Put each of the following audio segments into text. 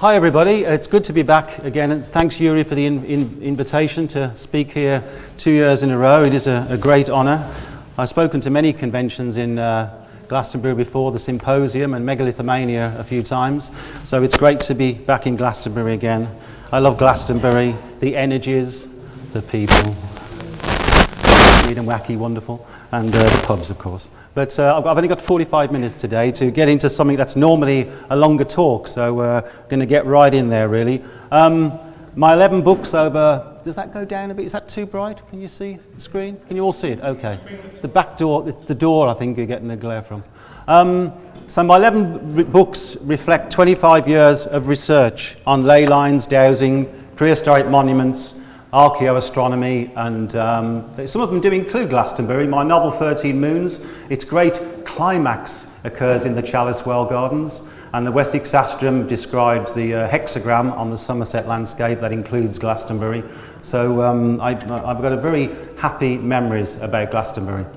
Hi everybody, it's good to be back again, and thanks Yuri for the invitation to speak here 2 years in a row. It is a great honour. I've spoken to many conventions in Glastonbury before, the Symposium and Megalithomania a few times, so it's great to be back in Glastonbury again. I love Glastonbury, the energies, the people, weird and wacky, wonderful, and the pubs of course. But I've only got 45 minutes today to get into something that's normally a longer talk, so we're going to get right in there really. My 11 books over, does that go down a bit? Is that too bright? Can you see the screen? Can you all see it? Okay. The back door, it's the door I think you're getting the glare from. So my 11 books reflect 25 years of research on ley lines, dowsing, prehistoric monuments, archaeoastronomy, and some of them do include Glastonbury. My novel 13 Moons, its great climax occurs in the Chalice Well Gardens, and the Wessex Astrum describes the hexagram on the Somerset landscape that includes Glastonbury. So I've got a very happy memories about Glastonbury.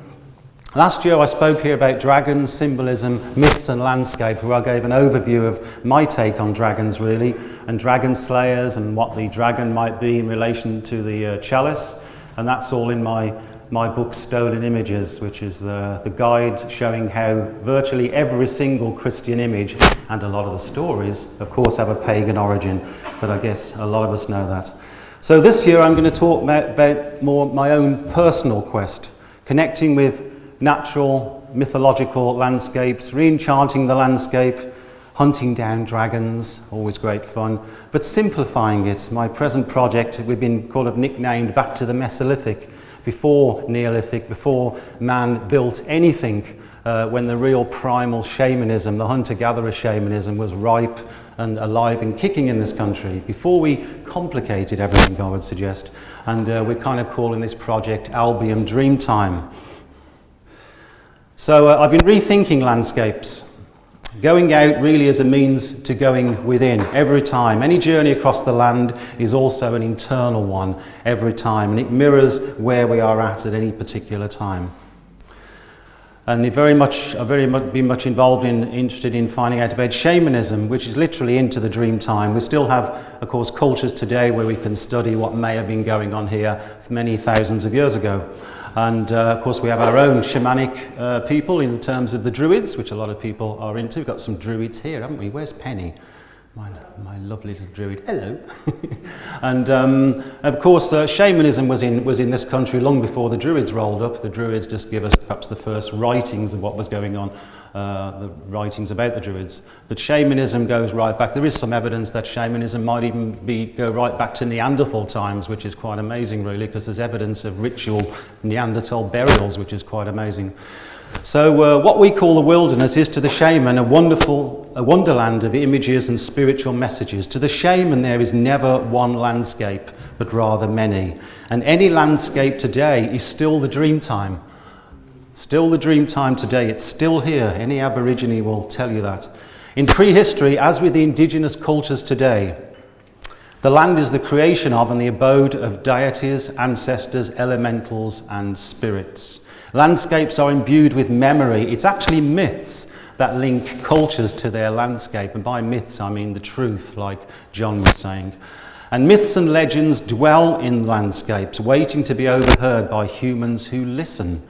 Last year I spoke here about dragons, symbolism, myths and landscape, where I gave an overview of my take on dragons really, and dragon slayers and what the dragon might be in relation to the chalice, and that's all in my book Stolen Images, which is the guide showing how virtually every single Christian image and a lot of the stories of course have a pagan origin, but I guess a lot of us know that. So this year I'm going to talk about more my own personal quest, connecting with natural, mythological landscapes, re-enchanting the landscape, hunting down dragons, always great fun, but simplifying it. My present project, we've been nicknamed Back to the Mesolithic, before Neolithic, before man built anything, when the real primal shamanism, the hunter-gatherer shamanism, was ripe and alive and kicking in this country, before we complicated everything, I would suggest. And we're kind of calling this project Albion Dreamtime. So I've been rethinking landscapes, going out really as a means to going within every time. Any journey across the land is also an internal one every time, and it mirrors where we are at any particular time. And I've very much been interested in finding out about shamanism, which is literally into the dream time. We still have, of course, cultures today where we can study what may have been going on here many thousands of years ago. And of course we have our own shamanic people in terms of the druids, which a lot of people are into. We've got some druids here, haven't we? Where's Penny? My lovely little druid. Hello. And of course shamanism was in this country long before the druids rolled up. The druids just give us perhaps the first writings of what was going on, the writings about the druids. But shamanism goes right back. There is some evidence that shamanism might even go right back to Neanderthal times, which is quite amazing really, because there's evidence of ritual Neanderthal burials, which is quite amazing. So what we call the wilderness is to the shaman a wonderland of images and spiritual messages. To the shaman there is never one landscape, but rather many. And any landscape today is still the dream time. Still the dream time today, it's still here. Any Aborigine will tell you that. In prehistory, as with the indigenous cultures today, the land is the creation of and the abode of deities, ancestors, elementals and spirits. Landscapes are imbued with memory. It's actually myths that link cultures to their landscape. And by myths, I mean the truth, like John was saying. And myths and legends dwell in landscapes, waiting to be overheard by humans who listen,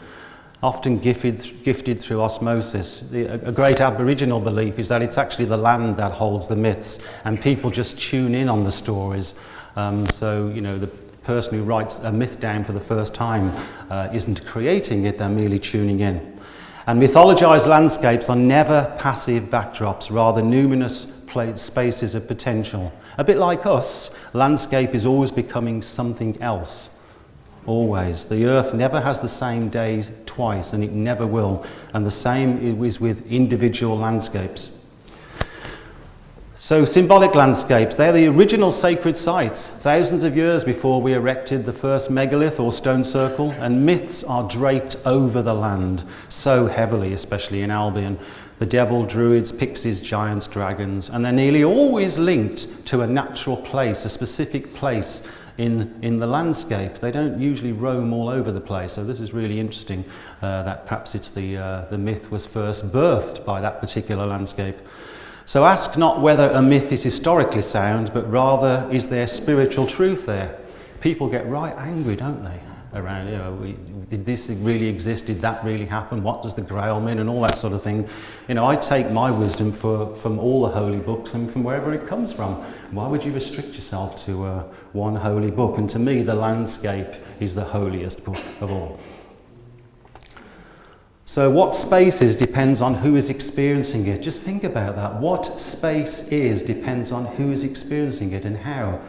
often gifted through osmosis. A great Aboriginal belief is that it's actually the land that holds the myths, and people just tune in on the stories. So, you know, the person who writes a myth down for the first time isn't creating it, they're merely tuning in. And mythologized landscapes are never passive backdrops, rather numinous spaces of potential. A bit like us, landscape is always becoming something else. Always. The earth never has the same days twice, and it never will. And the same is with individual landscapes. So symbolic landscapes, they're the original sacred sites, thousands of years before we erected the first megalith or stone circle, and myths are draped over the land so heavily, especially in Albion. The devil, druids, pixies, giants, dragons, and they're nearly always linked to a natural place, a specific place in the landscape. They don't usually roam all over the place, so this is really interesting that perhaps it's the myth was first birthed by that particular landscape. So ask not whether a myth is historically sound, but rather, is there spiritual truth there? People get right angry, don't they? Around, did this really exist? Did that really happen? What does the Grail mean? And all that sort of thing. I take my wisdom from all the holy books and from wherever it comes from. Why would you restrict yourself to one holy book? And to me, the landscape is the holiest book of all. So what space is depends on who is experiencing it. Just think about that. What space is depends on who is experiencing it and how.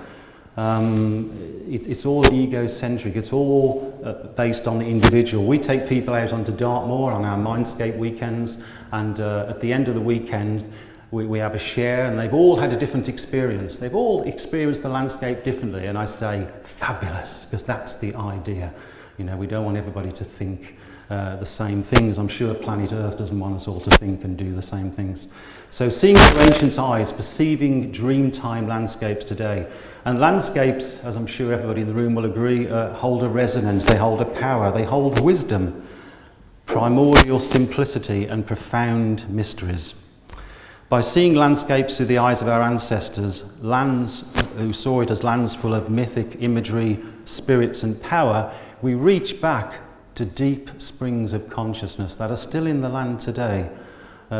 It's all egocentric. It's all based on the individual. We take people out onto Dartmoor on our Mindscape weekends, and at the end of the weekend we have a share, and they've all had a different experience. They've all experienced the landscape differently, and I say fabulous, because that's the idea. We don't want everybody to think the same things. I'm sure planet Earth doesn't want us all to think and do the same things. So seeing through ancient eyes, perceiving dreamtime landscapes today. And landscapes, as I'm sure everybody in the room will agree, hold a resonance, they hold a power, they hold wisdom, primordial simplicity and profound mysteries. By seeing landscapes through the eyes of our ancestors, lands who saw it as lands full of mythic imagery, spirits and power, we reach back to deep springs of consciousness that are still in the land today.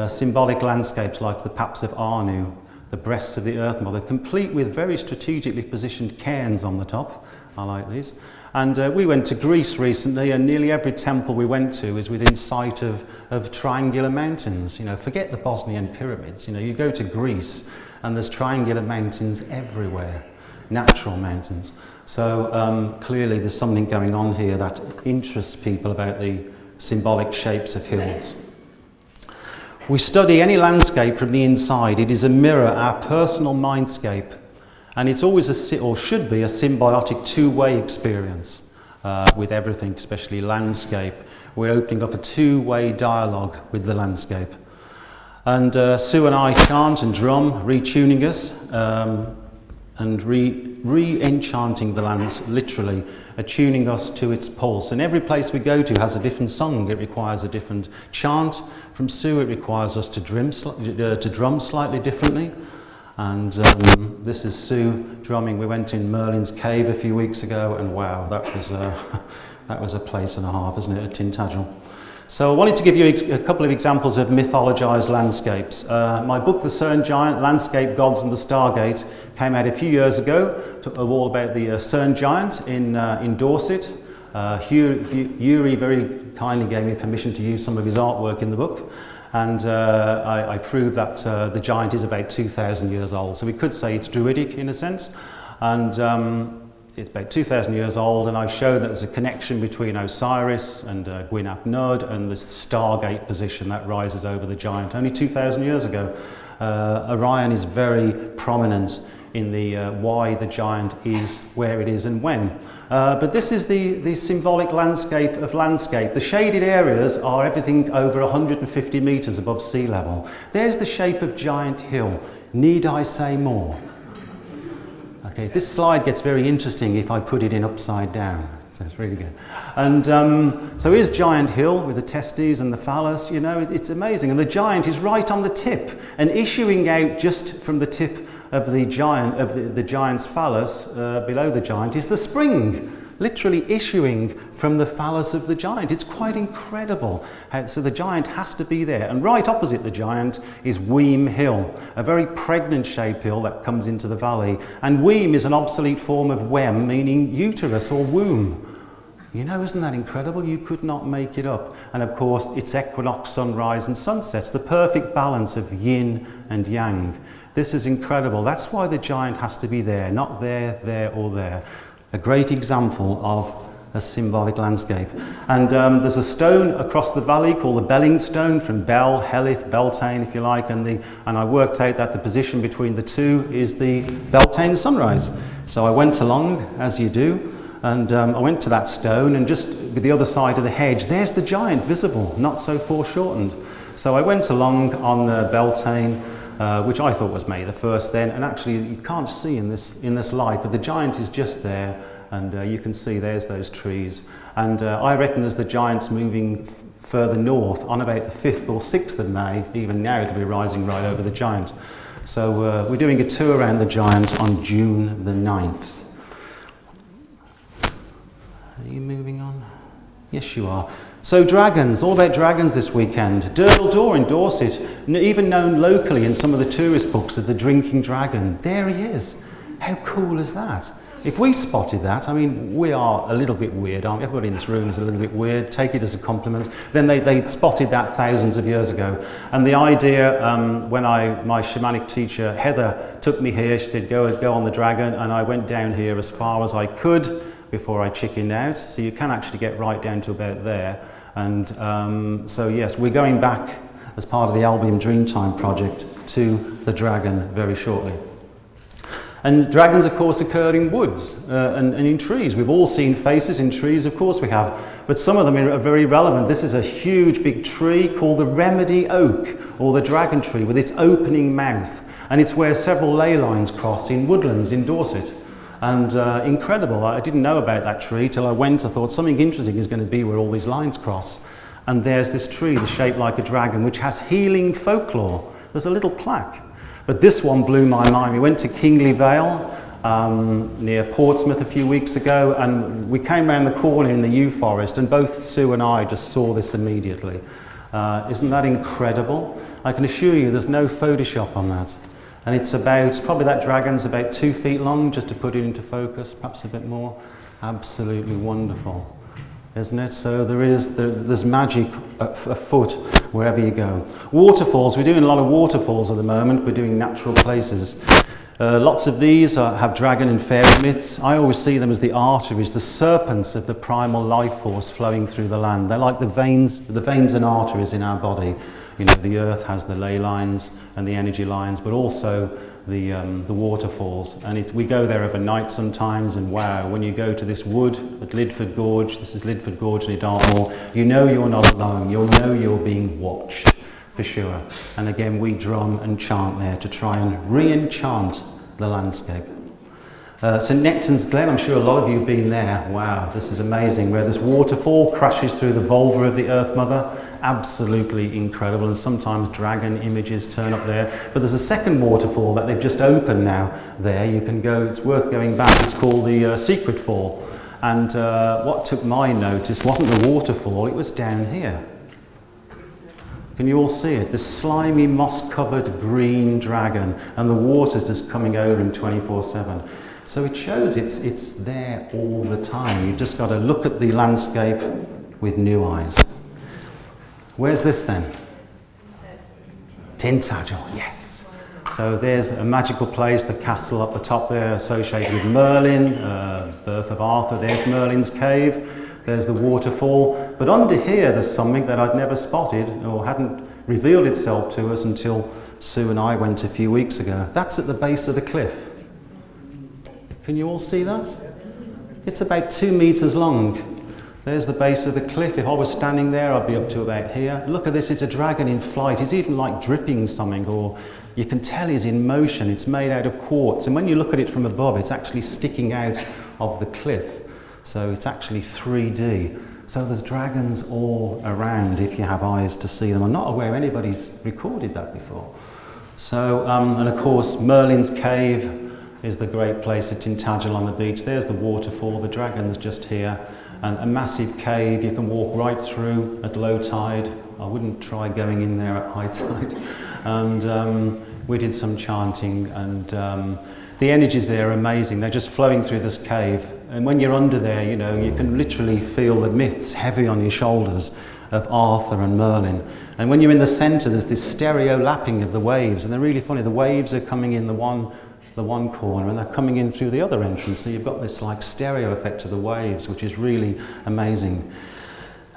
Symbolic landscapes like the Paps of Anu, the breasts of the Earth Mother, complete with very strategically positioned cairns on the top. I like these. And we went to Greece recently, and nearly every temple we went to is within sight of triangular mountains. Forget the Bosnian pyramids. You go to Greece and there's triangular mountains everywhere, natural mountains. So clearly there's something going on here that interests people about the symbolic shapes of hills. We study any landscape from the inside. It is a mirror, our personal mindscape. And it's always should be a symbiotic two-way experience with everything, especially landscape. We're opening up a two-way dialogue with the landscape. And Sue and I chant and drum, retuning us and re-enchanting the lands, literally, attuning us to its pulse. And every place we go to has a different song. It requires a different chant. From Sue, it requires us to drum slightly differently. And this is Sue drumming. We went in Merlin's cave a few weeks ago, and wow, that was a place and a half, isn't it, at Tintagel. So I wanted to give you a couple of examples of mythologized landscapes. My book, The Cern Giant, Landscape Gods and the Stargate, came out a few years ago, all about the Cern Giant in Dorset. Yuri very kindly gave me permission to use some of his artwork in the book. And I proved that the giant is about 2,000 years old. So we could say it's druidic in a sense. And it's about 2,000 years old, and I've shown that there's a connection between Osiris and Gwyn ap Nudd and the Stargate position that rises over the giant. Only 2,000 years ago, Orion is very prominent in the why the giant is where it is and when. But this is the symbolic landscape of landscape. The shaded areas are everything over 150 metres above sea level. There's the shape of Giant Hill. Need I say more? Okay, this slide gets very interesting if I put it in upside down. So it's really good. And so here's Giant Hill with the testes and the phallus. It's amazing. And the giant is right on the tip, and issuing out just from the tip of the giant's phallus below the giant is the spring, literally issuing from the phallus of the giant. It's quite incredible. So the giant has to be there. And right opposite the giant is Weem Hill, a very pregnant shaped hill that comes into the valley. And Weem is an obsolete form of Wem, meaning uterus or womb. Isn't that incredible? You could not make it up. And of course, it's equinox, sunrise and sunsets, the perfect balance of yin and yang. This is incredible. That's why the giant has to be there, not there, there or there. A great example of a symbolic landscape. And there's a stone across the valley called the Belling Stone, from Bel, Helith, Beltane, if you like, and I worked out that the position between the two is the Beltane sunrise. So I went along, as you do, and I went to that stone, and just with the other side of the hedge, there's the giant visible, not so foreshortened. So I went along on Beltane, which I thought was May the 1st then, and actually you can't see in this light, but the giant is just there, and you can see there's those trees. And I reckon as the giant's moving further north on about the 5th or 6th of May. Even now it'll be rising right over the giant. So we're doing a tour around the giant on June the 9th. Are you moving on? Yes, you are. So dragons, all about dragons this weekend. Durdle Door in Dorset, even known locally in some of the tourist books as the drinking dragon. There he is. How cool is that? If we spotted that, I mean, we are a little bit weird, aren't we? Everybody in this room is a little bit weird. Take it as a compliment. Then they spotted that thousands of years ago. And the idea, when my shamanic teacher, Heather, took me here, she said, go on the dragon. And I went down here as far as I could before I chickened out. So you can actually get right down to about there. And so, yes, we're going back as part of the Albion Dreamtime project to the dragon very shortly. And dragons, of course, occur in woods and in trees. We've all seen faces in trees, of course we have, but some of them are very relevant. This is a huge big tree called the Remedy Oak, or the dragon tree, with its opening mouth. And it's where several ley lines cross in woodlands in Dorset. And incredible. I didn't know about that tree till I went. I thought something interesting is going to be where all these lines cross. And there's this tree that's shaped like a dragon, which has healing folklore. There's a little plaque. But this one blew my mind. We went to Kingley Vale near Portsmouth a few weeks ago, and we came around the corner in the Yew Forest, and both Sue and I just saw this immediately. Isn't that incredible? I can assure you there's no Photoshop on that. And it's probably that dragon's about 2 feet long, just to put it into focus, perhaps a bit more. Absolutely wonderful, isn't it? So there's magic afoot wherever you go. Waterfalls, we're doing a lot of waterfalls at the moment. We're doing natural places. Lots of these have dragon and fairy myths. I always see them as the arteries, the serpents of the primal life force flowing through the land. They're like the veins and arteries in our body. You know, the earth has the ley lines and the energy lines, but also the waterfalls. And we go there overnight sometimes, and wow, when you go to this wood at Lidford Gorge, this is Lidford Gorge near Dartmoor, you know you're not alone. You'll know you're being watched, for sure. And again, we drum and chant there to try and re-enchant the landscape. St Nectan's Glen, I'm sure a lot of you have been there. Wow, this is amazing, where this waterfall crashes through the vulva of the Earth Mother. Absolutely incredible, and sometimes dragon images turn up there. But there's a second waterfall that they've just opened now there. You can go, it's worth going back. It's called the Secret Fall. And what took my notice wasn't the waterfall, it was down here. Can you all see it? This slimy, moss-covered green dragon, and the water's just coming over him 24/7. So it shows it's there all the time. You've just got to look at the landscape with new eyes. Where's this then? Tintagel, yes. So there's a magical place, the castle up the top there associated with Merlin, birth of Arthur. There's Merlin's cave. There's the waterfall. But under here there's something that I'd never spotted or hadn't revealed itself to us until Sue and I went a few weeks ago. That's at the base of the cliff. Can you all see that? It's about 2 meters long. There's the base of the cliff. If I was standing there, I'd be up to about here. Look at this, it's a dragon in flight. It's even like dripping something, or you can tell he's in motion. It's made out of quartz. And when you look at it from above, it's actually sticking out of the cliff. So it's actually 3D. So there's dragons all around if you have eyes to see them. I'm not aware anybody's recorded that before. So, and of course, Merlin's cave is the great place at Tintagel on the beach. There's the waterfall, the dragon's just here. And a massive cave you can walk right through at low tide. I wouldn't try going in there at high tide. And we did some chanting, and the energies there are amazing. They're just flowing through this cave. And when you're under there, you know, you can literally feel the myths heavy on your shoulders of Arthur and Merlin. And when you're in the centre, there's this stereo lapping of the waves, and they're really funny. The waves are coming in the one corner, and they're coming in through the other entrance. So you've got this like stereo effect of the waves, which is really amazing.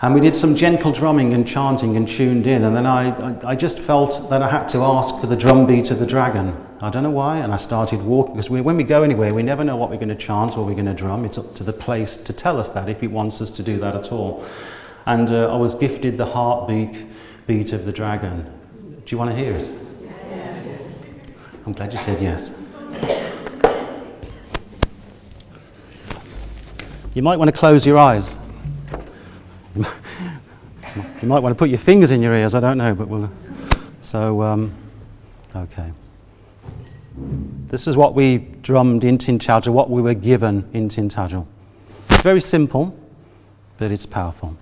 And we did some gentle drumming and chanting and tuned in, and then I just felt that I had to ask for the drum beat of the dragon. I don't know why, and I started walking, because when we go anywhere, we never know what we're going to chant or we're going to drum. It's up to the place to tell us that, if it wants us to do that at all. And I was gifted the heartbeat beat of the dragon. Do you want to hear it? Yes. I'm glad you said yes. You might want to close your eyes. You might want to put your fingers in your ears, I don't know, but we'll... So, okay. This is what we drummed in Tintagel, what we were given in Tintagel. It's very simple, but it's powerful.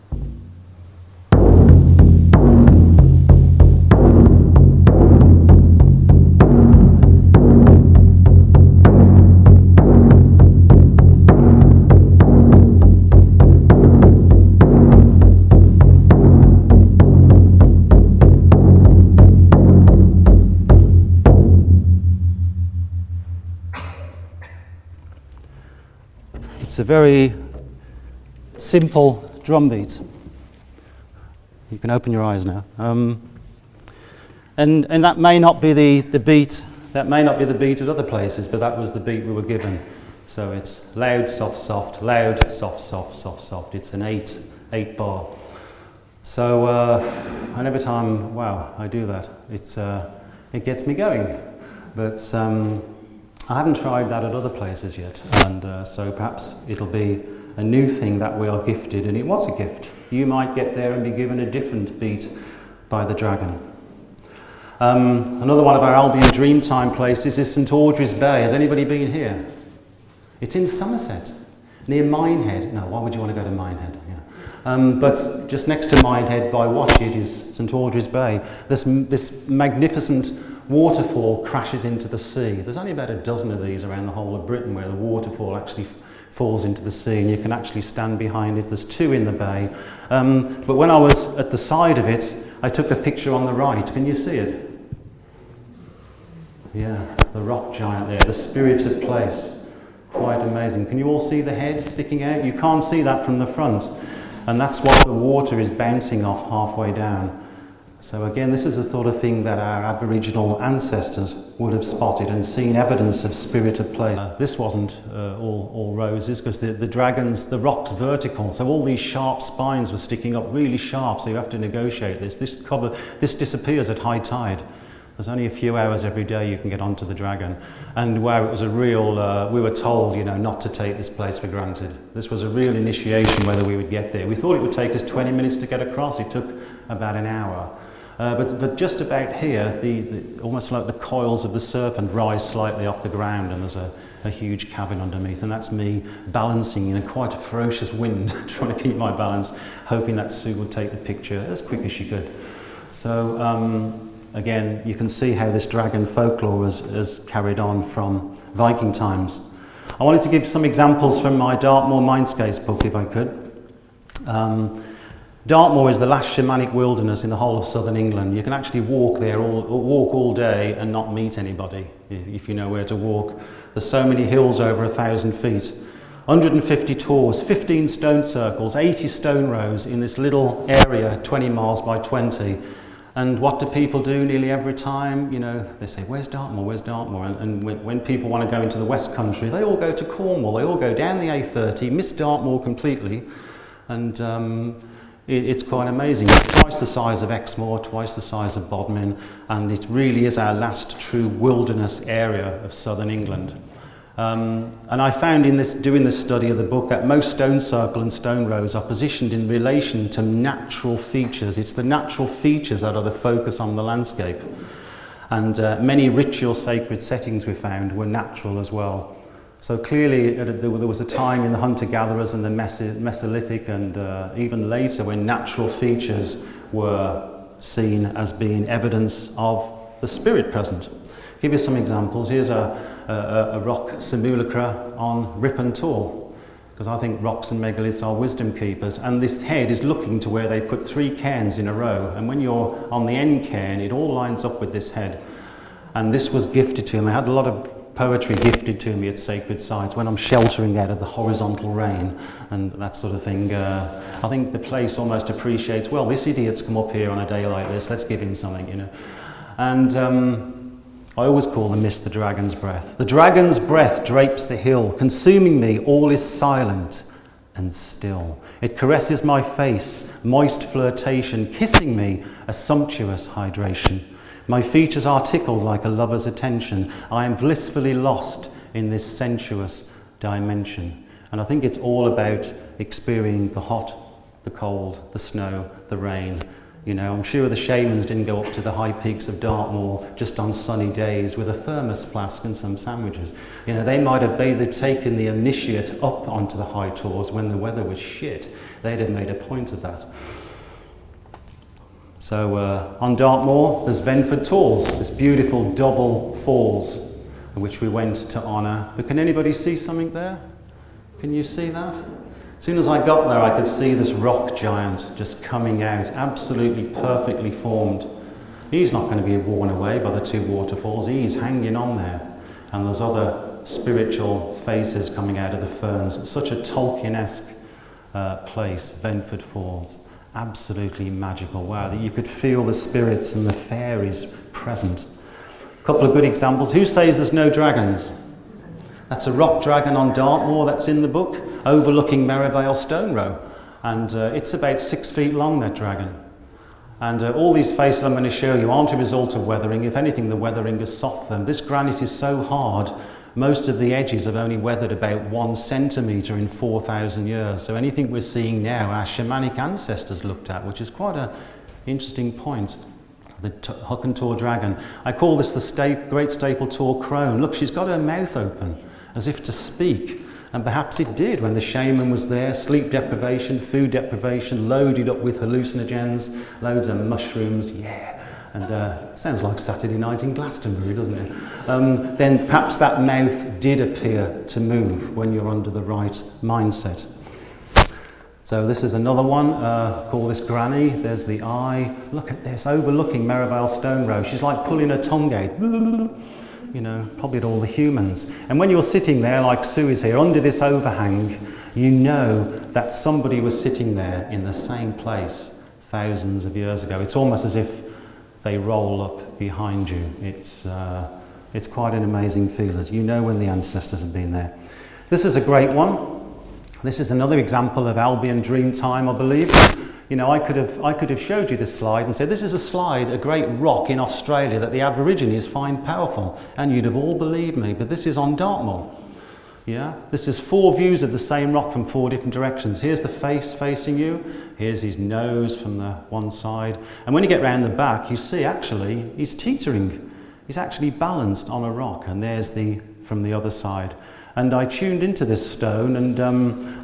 It's a very simple drum beat. You can open your eyes now. And that may not be the beat, that may not be the beat at other places, but that was the beat we were given. So it's loud, soft, soft, loud, soft, soft, soft, soft. It's an eight bar. So, and every time, wow, I do that, it gets me going. But I haven't tried that at other places yet, and so perhaps it'll be a new thing that we are gifted, and it was a gift. You might get there and be given a different beat by the dragon. Another one of our Albion Dreamtime places is St Audrey's Bay. Has anybody been here? It's in Somerset, near Minehead. No, why would you want to go to Minehead? Yeah. But just next to Minehead by Watchet is St Audrey's Bay. This magnificent waterfall crashes into the sea. There's only about a dozen of these around the whole of Britain where the waterfall actually falls into the sea, and you can actually stand behind it. There's two in the bay. But when I was at the side of it, I took the picture on the right. Can you see it? Yeah, the rock giant there, the spirited place. Quite amazing. Can you all see the head sticking out? You can't see that from the front. And that's what the water is bouncing off halfway down. So again, this is the sort of thing that our Aboriginal ancestors would have spotted and seen evidence of spirited place. This wasn't all roses, because the rock's vertical, so all these sharp spines were sticking up really sharp, so you have to negotiate this. This disappears at high tide. There's only a few hours every day you can get onto the dragon. And wow, it was a real, we were told, not to take this place for granted. This was a real initiation whether we would get there. We thought it would take us 20 minutes to get across. It took about an hour. But just about here, almost like the coils of the serpent rise slightly off the ground, and there's a huge cabin underneath, and that's me balancing in quite a ferocious wind, trying to keep my balance, hoping that Sue would take the picture as quick as she could. So again, you can see how this dragon folklore has carried on from Viking times. I wanted to give some examples from my Dartmoor Mindscape book, if I could. Dartmoor is the last shamanic wilderness in the whole of southern England. You can actually walk there, walk all day and not meet anybody, if you know where to walk. There's so many hills over 1,000 feet. 150 tours, 15 stone circles, 80 stone rows in this little area, 20 miles by 20. And what do people do nearly every time? They say, where's Dartmoor, where's Dartmoor? And when people want to go into the West Country, they all go to Cornwall, they all go down the A30, miss Dartmoor completely. And it's quite amazing. It's twice the size of Exmoor, twice the size of Bodmin, and it really is our last true wilderness area of southern England. And I found doing this study of the book, that most stone circle and stone rows are positioned in relation to natural features. It's the natural features that are the focus on the landscape. And many ritual sacred settings we found were natural as well. So clearly there was a time in the hunter-gatherers and the Mesolithic and even later when natural features were seen as being evidence of the spirit present. I'll give you some examples. Here's a rock simulacra on Ripon Tor, because I think rocks and megaliths are wisdom keepers, and this head is looking to where they put 3 cairns in a row, and when you're on the end cairn it all lines up with this head. And this was gifted to him. I had a lot of poetry gifted to me at sacred sites when I'm sheltering out of the horizontal rain and that sort of thing. I think the place almost appreciates, well, this idiot's come up here on a day like this, let's give him something, And I always call the mist the dragon's breath. The dragon's breath drapes the hill, consuming me, all is silent and still. It caresses my face, moist flirtation, kissing me, a sumptuous hydration. My features are tickled like a lover's attention. I am blissfully lost in this sensuous dimension. And I think it's all about experiencing the hot, the cold, the snow, the rain. You know, I'm sure the shamans didn't go up to the high peaks of Dartmoor just on sunny days with a thermos flask and some sandwiches. You know, they'd taken the initiate up onto the high tours when the weather was shit. They'd have made a point of that. So on Dartmoor, there's Venford Falls, this beautiful double falls, which we went to honour. But can anybody see something there? Can you see that? As soon as I got there, I could see this rock giant just coming out, absolutely perfectly formed. He's not going to be worn away by the two waterfalls. He's hanging on there. And there's other spiritual faces coming out of the ferns. It's such a Tolkien-esque place, Venford Falls. Absolutely magical. Wow, that you could feel the spirits and the fairies present. A couple of good examples. Who says there's no dragons? That's a rock dragon on Dartmoor, that's in the book, overlooking Merivale Stone Row. And it's about 6 feet long, that dragon. And all these faces I'm going to show you aren't a result of weathering. If anything, the weathering has softened them. This granite is so hard, most of the edges have only weathered about 1 centimetre in 4,000 years. So anything we're seeing now, our shamanic ancestors looked at, which is quite an interesting point. The Huckantor dragon. I call this the Great Staple Tor crone. Look, she's got her mouth open, as if to speak. And perhaps it did when the shaman was there. Sleep deprivation, food deprivation, loaded up with hallucinogens, loads of mushrooms, yeah. And sounds like Saturday night in Glastonbury, doesn't it? Then perhaps that mouth did appear to move when you're under the right mindset. So this is another one, call this Granny. There's the eye. Look at this, overlooking Merivale Stone Row. She's like pulling her tongue out. You know, probably at all the humans. And when you're sitting there, like Sue is here, under this overhang, you know that somebody was sitting there in the same place thousands of years ago. It's almost as if they roll up behind you. It's quite an amazing feeling. You know when the ancestors have been there. This is a great one. This is another example of Albion Dreamtime, I believe. You know, I could have showed you this slide and said, this is a slide, a great rock in Australia that the Aborigines find powerful, and you'd have all believed me, but this is on Dartmoor. Yeah, this is 4 views of the same rock from 4 different directions. Here's the face facing you, here's his nose from the one side, and when you get round the back, you see actually he's teetering. He's actually balanced on a rock, and there's from the other side. And I tuned into this stone and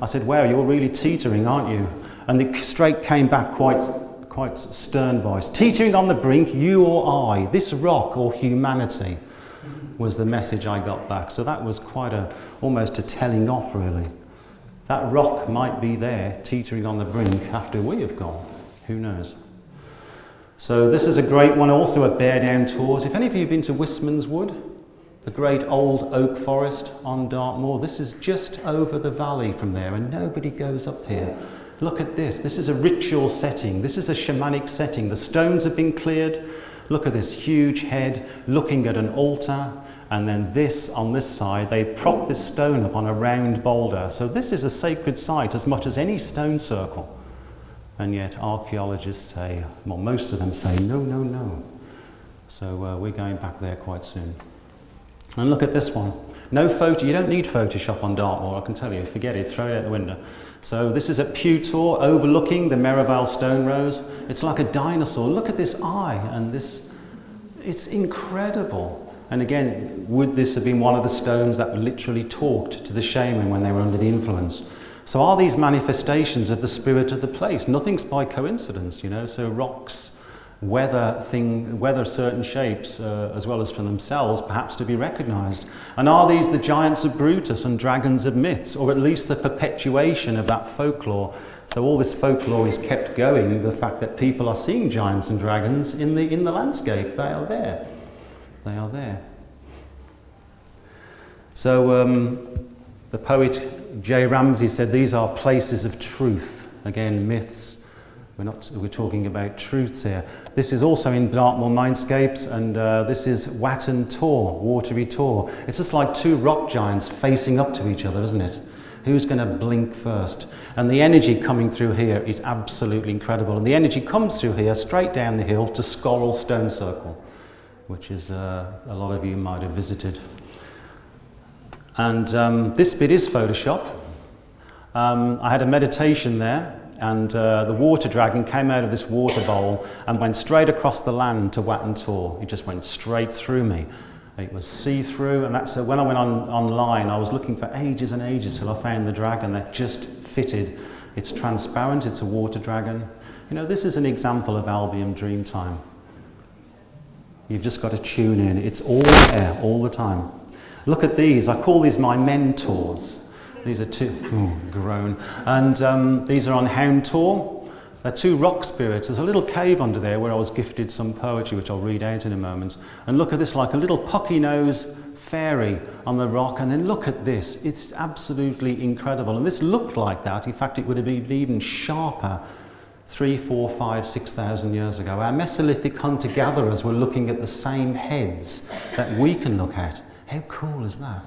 I said, wow, you're really teetering, aren't you? And it straight came back quite stern voice. Teetering on the brink, you or I, this rock or humanity, was the message I got back. So that was almost a telling off, really. That rock might be there, teetering on the brink after we have gone. Who knows? So this is a great one, also at Bear Down Tours. If any of you have been to Wistman's Wood, the great old oak forest on Dartmoor, this is just over the valley from there, and nobody goes up here. Look at this. This is a ritual setting. This is a shamanic setting. The stones have been cleared. Look at this huge head looking at an altar. And then this, on this side, they prop this stone up on a round boulder. So this is a sacred site as much as any stone circle. And yet archaeologists say, well, most of them say, no, no, no. So we're going back there quite soon. And look at this one. No photo, you don't need Photoshop on Dartmoor, I can tell you, forget it, throw it out the window. So this is at Pew Tor, overlooking the Merivale Stone Rows. It's like a dinosaur. Look at this eye, and this, it's incredible. And again, would this have been one of the stones that literally talked to the shaman when they were under the influence? So are these manifestations of the spirit of the place? Nothing's by coincidence, you know, so rocks, weather certain shapes as well as for themselves, perhaps to be recognised. And are these the giants of Brutus and dragons of myths, or at least the perpetuation of that folklore? So all this folklore is kept going, the fact that people are seeing giants and dragons in the landscape. They are there. They are there. So the poet J. Ramsey said these are places of truth. Again, myths. We're talking about truths here. This is also in Dartmoor Mindscapes, and this is Watton Tor, Watery Tor. It's just like 2 rock giants facing up to each other, isn't it? Who's going to blink first? And the energy coming through here is absolutely incredible. And the energy comes through here straight down the hill to Scorrel Stone Circle, which is a lot of you might have visited. And this bit is Photoshop. I had a meditation there. and the water dragon came out of this water bowl and went straight across the land to Watton Tor. It just went straight through me. It was see-through, and that's when I went online, I was looking for ages and ages till I found the dragon that just fitted. It's transparent, it's a water dragon. You know, this is an example of Albion Dreamtime. You've just got to tune in. It's all there, all the time. Look at these. I call these my mentors. These are two, groan. And these are on Hound Tor. They're two rock spirits. There's a little cave under there where I was gifted some poetry, which I'll read out in a moment. And look at this, like a little pucky-nose fairy on the rock. And then look at this. It's absolutely incredible. And this looked like that. In fact, it would have been even sharper 3, 4, 5, 6,000 years ago. Our Mesolithic hunter-gatherers were looking at the same heads that we can look at. How cool is that?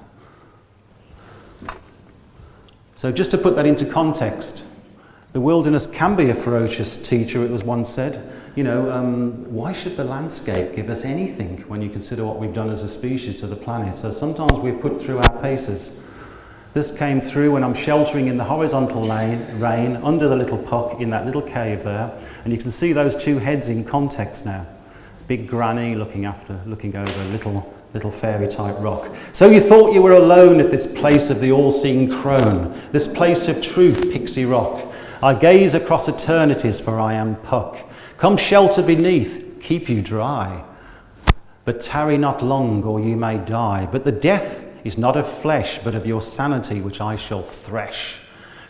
So just to put that into context, the wilderness can be a ferocious teacher, it was once said. You know, why should the landscape give us anything when you consider what we've done as a species to the planet? So sometimes we're put through our paces. This came through when I'm sheltering in the horizontal rain under the little puck in that little cave there. And you can see those two heads in context now. Big granny looking over a little fairy-type rock. So you thought you were alone at this place of the all-seeing crone, this place of truth, Pixie Rock. I gaze across eternities, for I am Puck. Come shelter beneath, keep you dry. But tarry not long, or you may die. But the death is not of flesh, but of your sanity, which I shall thresh.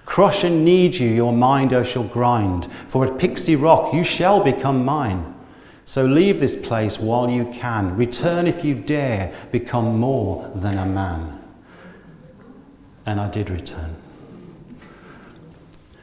Crush and knead you, your mind I shall grind. For at Pixie Rock you shall become mine. So leave this place while you can. Return if you dare, become more than a man. And I did return.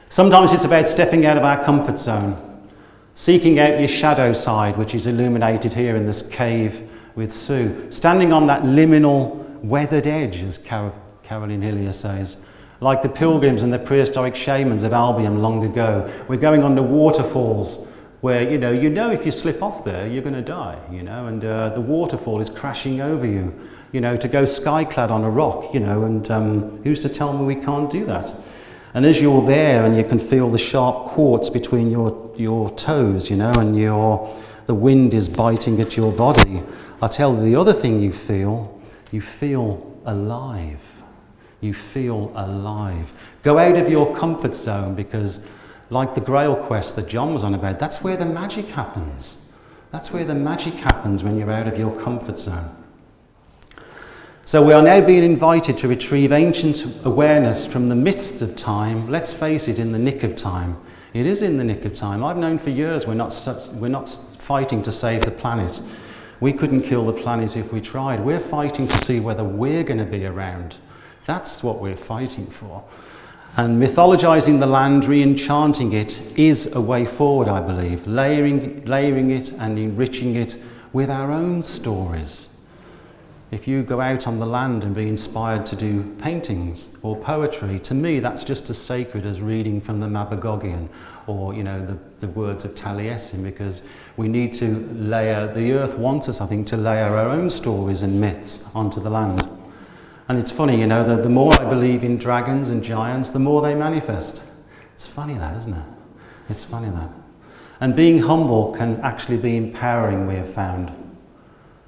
Sometimes it's about stepping out of our comfort zone, seeking out your shadow side, which is illuminated here in this cave with Sue, standing on that liminal, weathered edge, as Caroline Hillier says, like the pilgrims and the prehistoric shamans of Albion long ago. We're going under waterfalls where, you know if you slip off there, you're going to die, and the waterfall is crashing over you, to go skyclad on a rock, and who's to tell me we can't do that? And as you're there and you can feel the sharp quartz between your toes, and the wind is biting at your body, I tell you the other thing you feel alive. You feel alive. Go out of your comfort zone, because like the Grail quest that John was on about, that's where the magic happens. That's where the magic happens, when you're out of your comfort zone. So we are now being invited to retrieve ancient awareness from the mists of time. Let's face it, in the nick of time. It is in the nick of time. I've known for years we're not fighting to save the planet. We couldn't kill the planet if we tried. We're fighting to see whether we're going to be around. That's what we're fighting for. And mythologizing the land, re-enchanting it, is a way forward, I believe. Layering it and enriching it with our own stories. If you go out on the land and be inspired to do paintings or poetry, to me that's just as sacred as reading from the Mabinogion or the words of Taliesin, because we need to layer, the earth wants us, I think, to layer our own stories and myths onto the land. And it's funny, the more I believe in dragons and giants, the more they manifest. It's funny that, isn't it? It's funny that. And being humble can actually be empowering, we have found.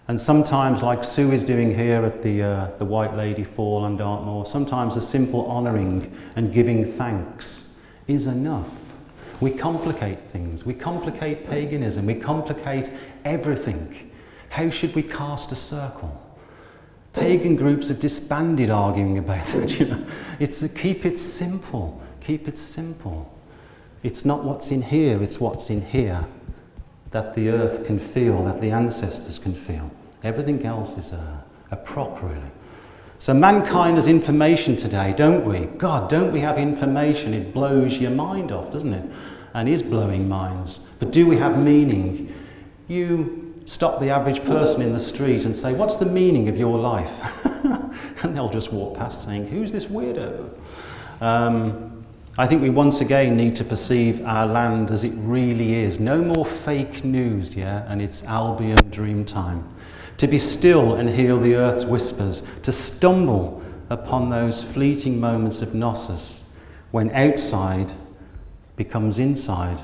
And sometimes, like Sue is doing here at the White Lady Fall on Dartmoor, sometimes a simple honouring and giving thanks is enough. We complicate things. We complicate paganism. We complicate everything. How should we cast a circle? Pagan groups have disbanded arguing about that. It's keep it simple. Keep it simple. It's not what's in here, it's what's in here that the earth can feel, that the ancestors can feel. Everything else is a prop, really. So mankind has information today, don't we? God, don't we have information? It blows your mind off, doesn't it? And is blowing minds. But do we have meaning? You stop the average person in the street and say, what's the meaning of your life? And they'll just walk past saying, who's this weirdo? I think we once again need to perceive our land as it really is. No more fake news, and it's Albion Dreamtime. To be still and hear the earth's whispers, to stumble upon those fleeting moments of gnosis, when outside becomes inside,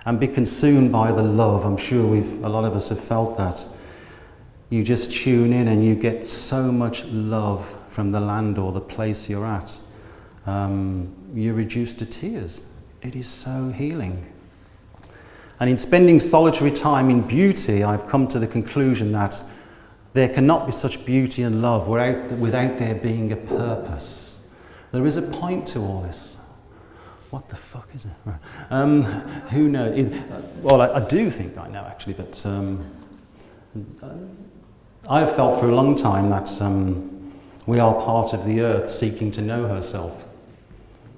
and be consumed by the love. I'm sure a lot of us have felt that. You just tune in and you get so much love from the land or the place you're at. You're reduced to tears. It is so healing. And in spending solitary time in beauty, I've come to the conclusion that there cannot be such beauty and love without there being a purpose. There is a point to all this. What the fuck is it? Right. Who knows? Well, I do think I know, actually, but I have felt for a long time that we are part of the earth seeking to know herself.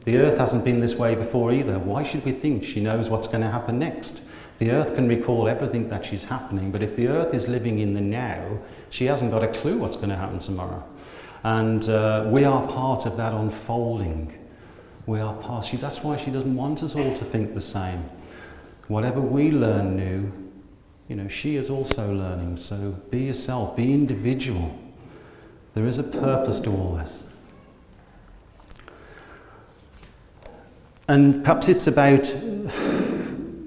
The earth hasn't been this way before either. Why should we think she knows what's going to happen next? The earth can recall everything that she's happening, but if the earth is living in the now, she hasn't got a clue what's going to happen tomorrow. And we are part of that unfolding. We are part. That's why she doesn't want us all to think the same. Whatever we learn new, she is also learning. So be yourself, be individual. There is a purpose to all this. And perhaps it's about,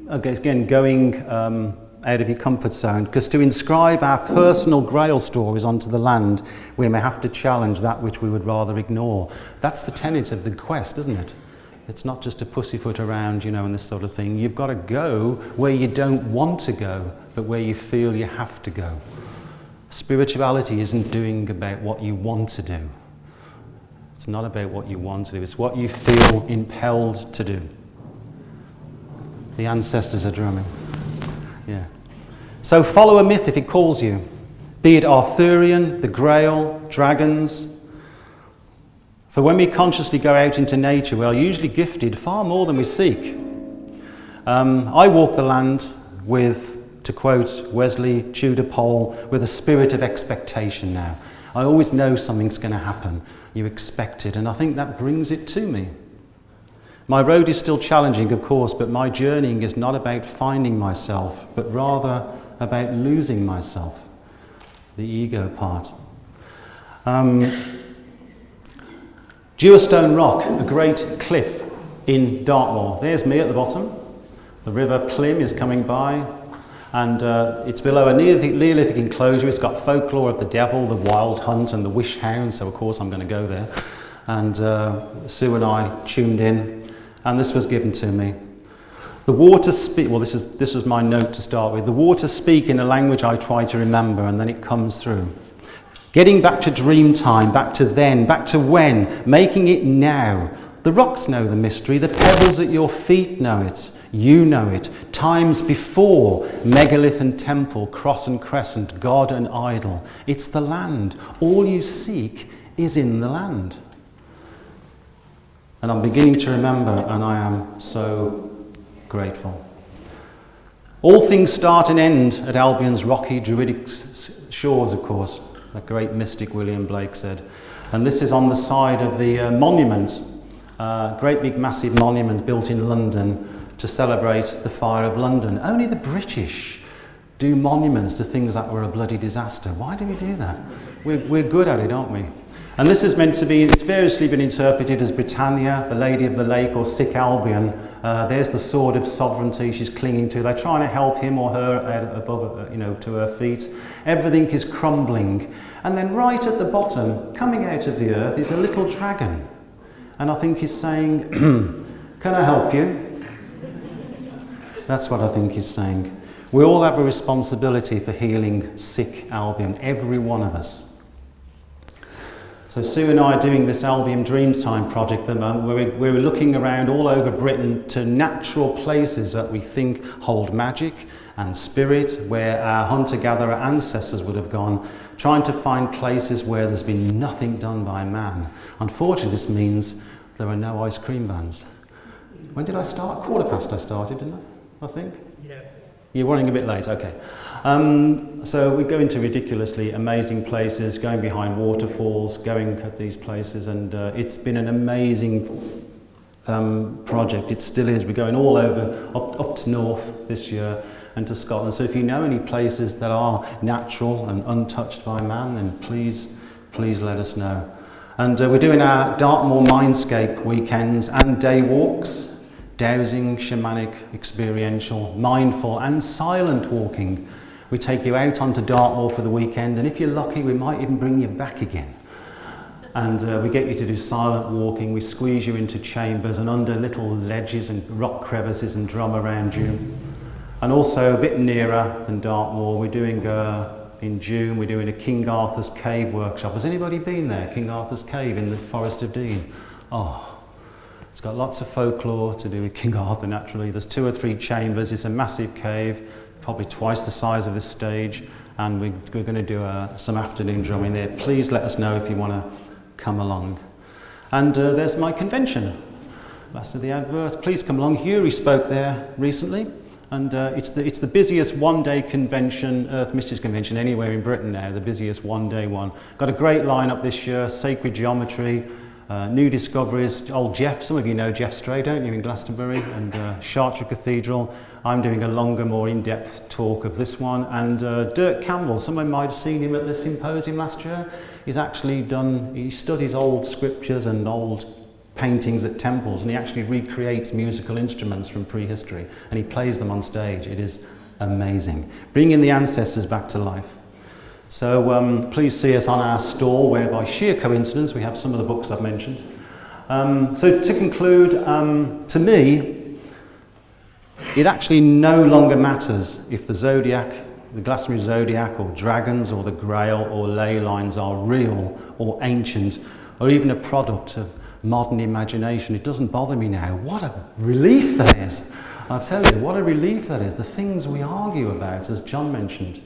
again, going out of your comfort zone, because to inscribe our personal grail stories onto the land, we may have to challenge that which we would rather ignore. That's the tenet of the quest, isn't it? It's not just to pussyfoot around, and this sort of thing. You've got to go where you don't want to go, but where you feel you have to go. Spirituality isn't doing about what you want to do. It's not about what you want to do, it's what you feel impelled to do. The ancestors are drumming. Yeah. So follow a myth if it calls you, be it Arthurian, the Grail, dragons. For when we consciously go out into nature, we are usually gifted far more than we seek. I walk the land with, to quote Wesley Tudor Pole, with a spirit of expectation now. I always know something's going to happen. You expect it, and I think that brings it to me. My road is still challenging, of course, but my journeying is not about finding myself, but rather about losing myself, the ego part. Dewstone Rock, a great cliff in Dartmoor. There's me at the bottom. The River Plym is coming by, and it's below a Neolithic enclosure. It's got folklore of the devil, the wild hunt, and the wish hound, so of course I'm going to go there. And Sue and I tuned in, and this was given to me. The water speak. Well, this is my note to start with. The water speak in a language I try to remember, and then it comes through. Getting back to dream time, back to then, back to when, making it now. The rocks know the mystery, the pebbles at your feet know it, you know it. Times before, megalith and temple, cross and crescent, god and idol. It's the land. All you seek is in the land. And I'm beginning to remember, and I am so grateful. All things start and end at Albion's rocky, druidic shores, of course. That great mystic William Blake said. And this is on the side of the monument, great big massive monument built in London to celebrate the fire of London. Only the British do monuments to things that were a bloody disaster. Why do we do that? We're good at it, aren't we? And this is meant to be, it's variously been interpreted as Britannia, the Lady of the Lake, or Sick Albion. There's the sword of sovereignty she's clinging to. They're trying to help him or her above, to her feet. Everything is crumbling. And then right at the bottom, coming out of the earth, is a little dragon. And I think he's saying, can I help you? That's what I think he's saying. We all have a responsibility for healing sick Albion, every one of us. So Sue and I are doing this Albion Dreamtime project at the moment, where we're looking around all over Britain to natural places that we think hold magic and spirit, where our hunter-gatherer ancestors would have gone, trying to find places where there's been nothing done by man. Unfortunately, this means there are no ice cream vans. When did I start? 15:15 I started, didn't I think? Yeah. You're running a bit late, okay. So we go into ridiculously amazing places, going behind waterfalls, going at these places, and it's been an amazing project. It still is. We're going all over, up to north this year and to Scotland. So if you know any places that are natural and untouched by man, then please let us know. And we're doing our Dartmoor Mindscape weekends and day walks. dowsing, shamanic, experiential, mindful and silent walking. We take you out onto Dartmoor for the weekend, and if you're lucky, we might even bring you back again. And we get you to do silent walking. We squeeze you into chambers and under little ledges and rock crevices and drum around you. And also a bit nearer than Dartmoor, we're doing in June, we're doing a King Arthur's Cave workshop. Has anybody been there? King Arthur's Cave in the Forest of Dean? Oh, it's got lots of folklore to do with King Arthur, naturally. There's 2 or 3 chambers. It's a massive cave, probably twice the size of this stage, and we're going to do some afternoon drumming there. Please let us know if you want to come along. And there's my convention. Last of the adverts. Please come along. Yuri spoke there recently, and it's the busiest one-day convention, Earth Mysteries Convention, anywhere in Britain now, the busiest one-day one. Got a great lineup this year, sacred geometry, new discoveries. Old Jeff, some of you know Jeff Stray, don't you, in Glastonbury, and Chartres Cathedral. I'm doing a longer, more in-depth talk of this one. And Dirk Campbell, someone might have seen him at the symposium last year. He's actually he studies old scriptures and old paintings at temples, and he actually recreates musical instruments from prehistory, and he plays them on stage. It is amazing. Bringing the ancestors back to life. So please see us on our stall, where by sheer coincidence we have some of the books I've mentioned. So to conclude, to me, it actually no longer matters if the zodiac, the Glastonbury zodiac, or dragons, or the Grail, or ley lines are real, or ancient, or even a product of modern imagination. It doesn't bother me now. What a relief that is. I'll tell you, what a relief that is. The things we argue about, as John mentioned.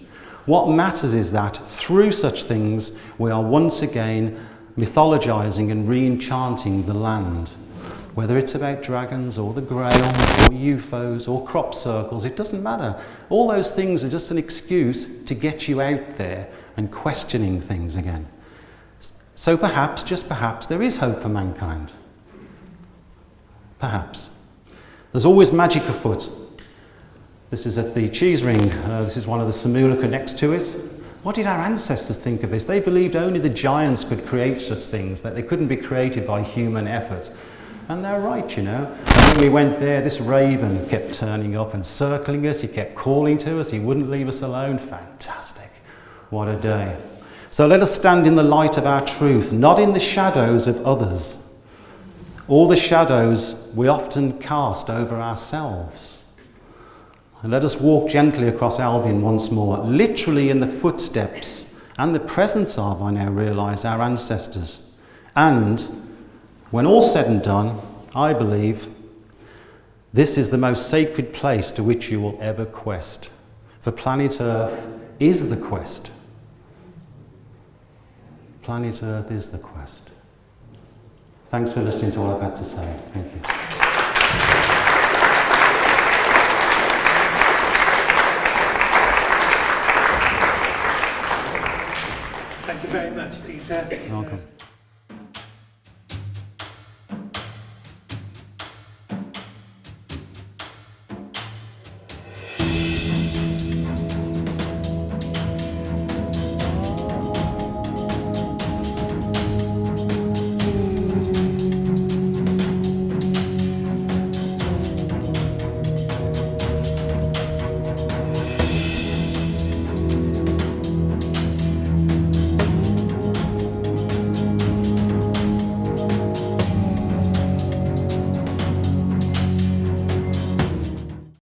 What matters is that through such things, we are once again mythologizing and re-enchanting the land. Whether it's about dragons or the Grail or UFOs or crop circles, it doesn't matter. All those things are just an excuse to get you out there and questioning things again. So perhaps, just perhaps, there is hope for mankind. Perhaps. There's always magic afoot. This is at the cheese ring. This is one of the simulacra next to it. What did our ancestors think of this? They believed only the giants could create such things, that they couldn't be created by human effort. And they're right, you know. And when we went there, this raven kept turning up and circling us. He kept calling to us. He wouldn't leave us alone. Fantastic. What a day. So let us stand in the light of our truth, not in the shadows of others. All the shadows we often cast over ourselves. And let us walk gently across Albion once more, literally in the footsteps and the presence of, I now realise, our ancestors. And when all's said and done, I believe this is the most sacred place to which you will ever quest. For planet Earth is the quest. Planet Earth is the quest. Thanks for listening to what I've had to say. Thank you. Thank you very much, Peter. You're welcome.